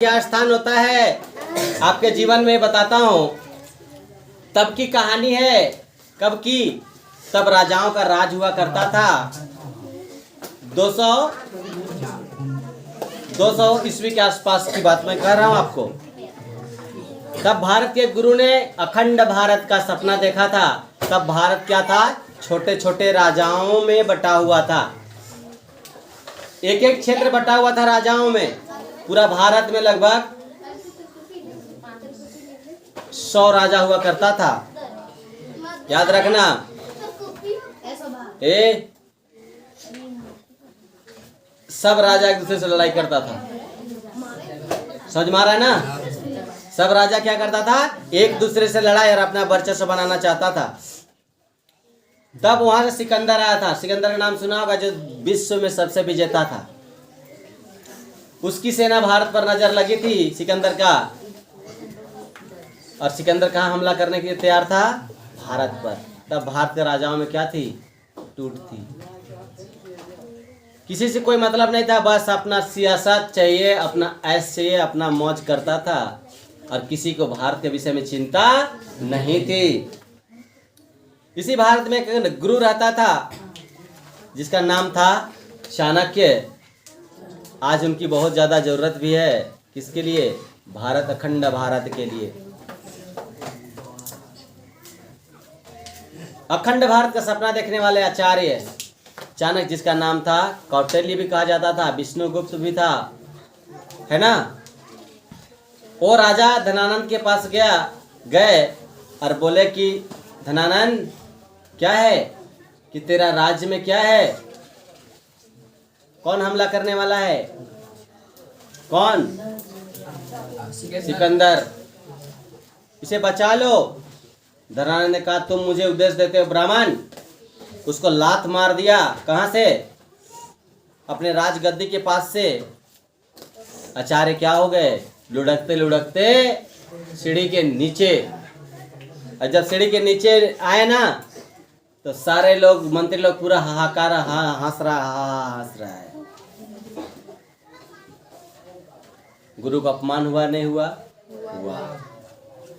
क्या स्थान होता है आपके जीवन में बताता हूँ। तब की कहानी है। कब की? तब राजाओं का राज हुआ करता था। 200 ईस्वी के आसपास की बात मैं कह रहा हूँ आपको। तब भारत के गुरु ने अखंड भारत का सपना देखा था। तब भारत क्या था? छोटे छोटे राजाओं में बटा हुआ था। एक एक क्षेत्र बटा हुआ था राजाओं में। पूरा भारत में लगभग 100 राजा हुआ करता था। याद रखना। सब राजा एक दूसरे से लड़ाई करता था। समझ में आ रहा है ना? सब राजा क्या करता था? एक दूसरे से लड़ाई और अपना वर्चस्व बनाना चाहता था। तब वहां से सिकंदर आया था। सिकंदर का नाम सुना होगा, जो विश्व में सबसे विजेता था। उसकी सेना भारत पर नजर लगी थी सिकंदर का। और सिकंदर कहाँ हमला करने के लिए तैयार था? भारत पर। तब भारत के राजाओं में क्या थी? टूट थी। किसी से कोई मतलब नहीं था, बस अपना सियासत चाहिए, अपना ऐश चाहिए, अपना मौज करता था। और किसी को भारत के विषय में चिंता नहीं थी। इसी भारत में एक गुरु रहता था जिसका नाम था चाणक्य। आज उनकी बहुत ज्यादा जरूरत भी है। किसके लिए? भारत, अखंड भारत के लिए। अखंड भारत का सपना देखने वाले आचार्य चाणक्य, जिसका नाम था कौटिल्य भी कहा जाता था, विष्णुगुप्त भी था, है ना। वो राजा धनानंद के पास गए और बोले कि धनानंद, क्या है कि तेरा राज्य में क्या है? कौन हमला करने वाला है? कौन? सिकंदर। इसे बचा लो। धनानंद ने कहा, तुम मुझे उपदेश देते हो ब्राह्मण। उसको लात मार दिया। कहां से? अपने राजगद्दी के पास से। आचार्य क्या हो गए? लुढ़कते लुढ़कते सीढ़ी के नीचे। और जब सीढ़ी के नीचे आए ना, तो सारे लोग, मंत्री लोग पूरा हाहाकार, हंस रहा है। गुरु का अपमान हुआ नहीं हुआ? हुआ।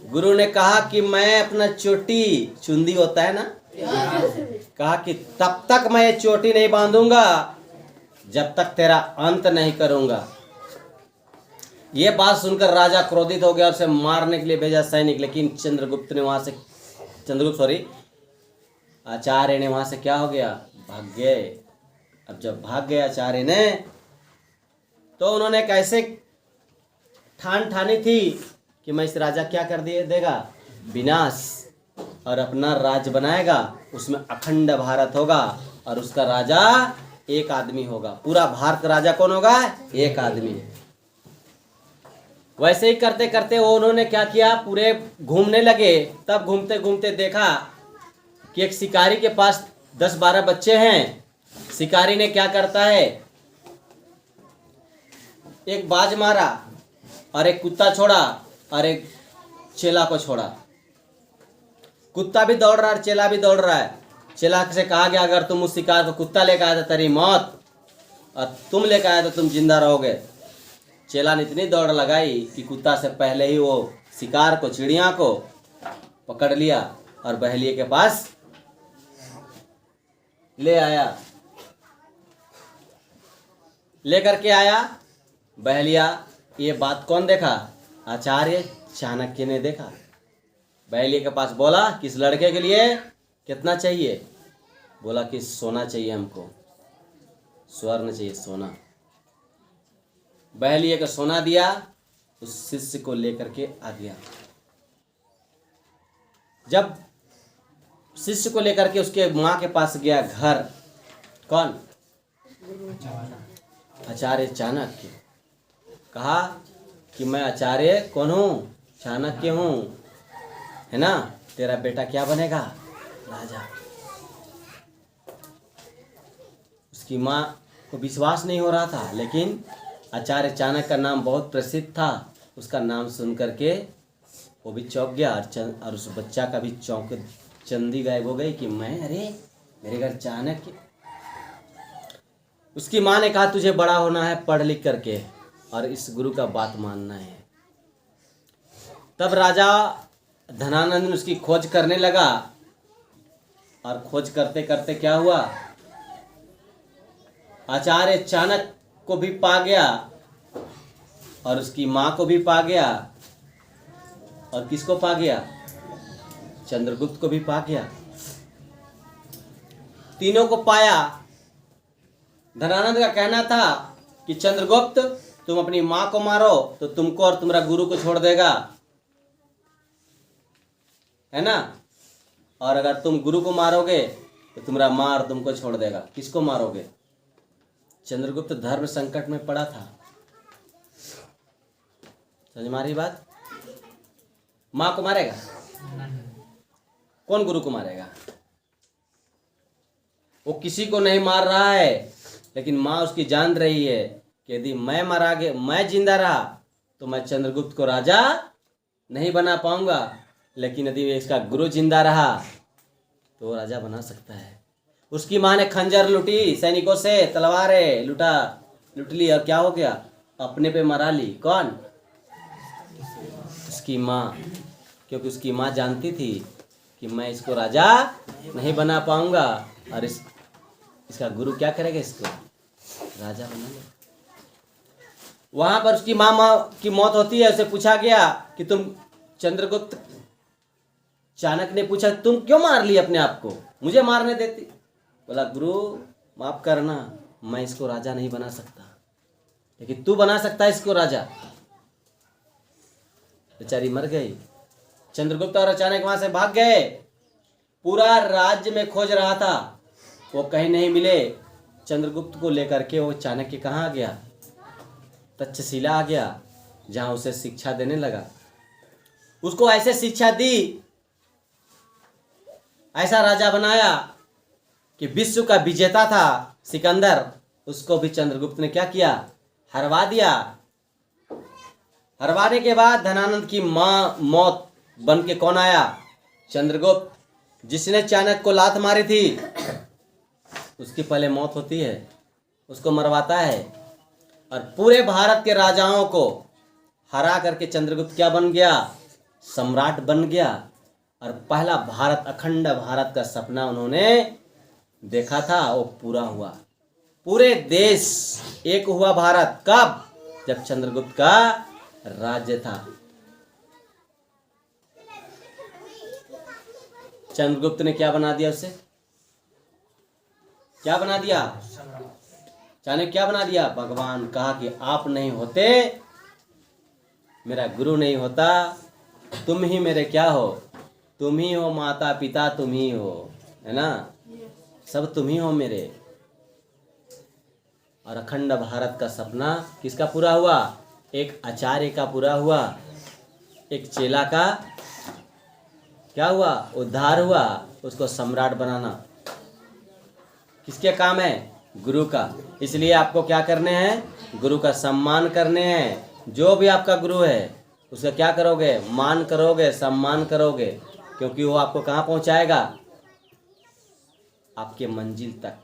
गुरु ने कहा कि मैं अपना चोटी, चुंदी होता है ना, कहा कि तब तक मैं ये चोटी नहीं बांधूंगा जब तक तेरा अंत नहीं करूंगा। ये बात सुनकर राजा क्रोधित हो गया और उसे मारने के लिए भेजा सैनिक। लेकिन आचार्य ने वहां से क्या हो गया? भाग गए। अब जब भाग गए आचार्य ने, तो उन्होंने कैसे ठानी थी कि मैं इस राजा क्या कर देगा? विनाश। और अपना राज्य बनाएगा, उसमें अखंड भारत होगा और उसका राजा एक आदमी होगा। पूरा भारत का राजा कौन होगा? एक आदमी। वैसे ही करते करते उन्होंने क्या किया? पूरे घूमने लगे। तब घूमते घूमते देखा कि एक शिकारी के पास 10-12 बच्चे हैं। शिकारी ने क्या करता है? एक बाज मारा और एक कुत्ता छोड़ा और एक चेला को छोड़ा। कुत्ता भी दौड़ रहा है और चेला भी दौड़ रहा है। चेला से कहा गया, अगर तुम उस शिकार को कुत्ता लेकर आया तो तेरी मौत, और तुम लेकर आया तो तुम जिंदा रहोगे। चेला ने इतनी दौड़ लगाई कि कुत्ता से पहले ही वो शिकार को, चिड़िया को पकड़ लिया और बहेलिए के पास ले आया। लेकर के आया बहेलिया। ये बात कौन देखा? आचार्य चाणक्य ने देखा। बहेलिए के पास बोला, किस लड़के के लिए कितना चाहिए? बोला कि सोना चाहिए हमको, स्वर्ण चाहिए, सोना। बहेलिए को सोना दिया। उस शिष्य को लेकर के आ गया। जब शिष्य को लेकर के उसके माँ के पास गया घर, कौन? आचार्य चाणक्य। कहा कि मैं आचार्य कौन हूँ? चाणक्य हूँ, है ना। तेरा बेटा क्या बनेगा? राजा। उसकी माँ को विश्वास नहीं हो रहा था, लेकिन आचार्य चाणक्य का नाम बहुत प्रसिद्ध था। उसका नाम सुन करके वो भी चौंक गया और उस बच्चा का भी चंदी गायब हो गई कि अरे मेरे घर चाणक्य। उसकी माँ ने कहा, तुझे बड़ा होना है पढ़ लिख करके, और इस गुरु का बात मानना है। तब राजा धनानंद उसकी खोज करने लगा और खोज करते करते क्या हुआ, आचार्य चाणक्य को भी पा गया और उसकी माँ को भी पा गया और किसको पा गया, चंद्रगुप्त को भी पा गया। तीनों को पाया। धनानंद का कहना था कि चंद्रगुप्त तुम अपनी माँ को मारो तो तुमको और तुम्हारा गुरु को छोड़ देगा, है ना, और अगर तुम गुरु को मारोगे तो तुम्हारा माँ और तुमको छोड़ देगा। किसको मारोगे? चंद्रगुप्त धर्म संकट में पड़ा था। समझ में आ रही बात? माँ को मारेगा? कौन गुरु को मारेगा? वो किसी को नहीं मार रहा है, लेकिन माँ उसकी जान रही है कि यदि मैं जिंदा रहा तो मैं चंद्रगुप्त को राजा नहीं बना पाऊंगा, लेकिन यदि इसका गुरु जिंदा रहा तो वो राजा बना सकता है। उसकी माँ ने खंजर लूटी, सैनिकों से तलवारें लूट ली और क्या हो गया, अपने पे मरा ली। कौन? उसकी माँ, क्योंकि उसकी माँ जानती थी कि मैं इसको राजा नहीं बना पाऊंगा और इसका गुरु क्या करेगा, इसको राजा बनाएगा। वहां पर उसकी माँ की मौत होती है। उसे पूछा गया कि तुम, चंद्रगुप्त चाणक्य ने पूछा तुम क्यों मार ली अपने आप को, मुझे मारने देती। बोला गुरु माफ करना, मैं इसको राजा नहीं बना सकता, लेकिन तू बना सकता है इसको राजा। बेचारी मर गई। चंद्रगुप्त और चाणक्य वहां से भाग गए। पूरा राज्य में खोज रहा था, वो कहीं नहीं मिले। चंद्रगुप्त को लेकर के वो चाणक्य कहाँ आ गया, तक्षशिला आ गया, जहां उसे शिक्षा देने लगा। उसको ऐसे शिक्षा दी, ऐसा राजा बनाया कि विश्व का विजेता था सिकंदर, उसको भी चंद्रगुप्त ने क्या किया, हरवा दिया। हरवाने के बाद धनानंद की मौत बन के कौन आया, चंद्रगुप्त, जिसने चाणक्य को लात मारी थी। उसकी पहले मौत होती है, उसको मरवाता है और पूरे भारत के राजाओं को हरा करके चंद्रगुप्त क्या बन गया, सम्राट बन गया। और पहला भारत, अखंड भारत का सपना उन्होंने देखा था, वो पूरा हुआ। पूरे देश एक हुआ भारत। कब? जब चंद्रगुप्त का राज्य था। चंद्रगुप्त ने क्या बना दिया उसे, क्या बना दिया, चाणक्य क्या बना दिया, भगवान। कहा कि आप नहीं होते, मेरा गुरु नहीं होता, तुम ही मेरे क्या हो, तुम ही हो माता पिता, तुम ही हो, है ना, सब तुम ही हो मेरे। और अखंड भारत का सपना किसका पूरा हुआ, एक आचार्य का पूरा हुआ, एक चेला का क्या हुआ, उद्धार हुआ। उसको सम्राट बनाना किसके काम है, गुरु का। इसलिए आपको क्या करने हैं, गुरु का सम्मान करने हैं। जो भी आपका गुरु है उसका क्या करोगे, मान करोगे, सम्मान करोगे, क्योंकि वो आपको कहाँ पहुंचाएगा, आपके मंजिल तक।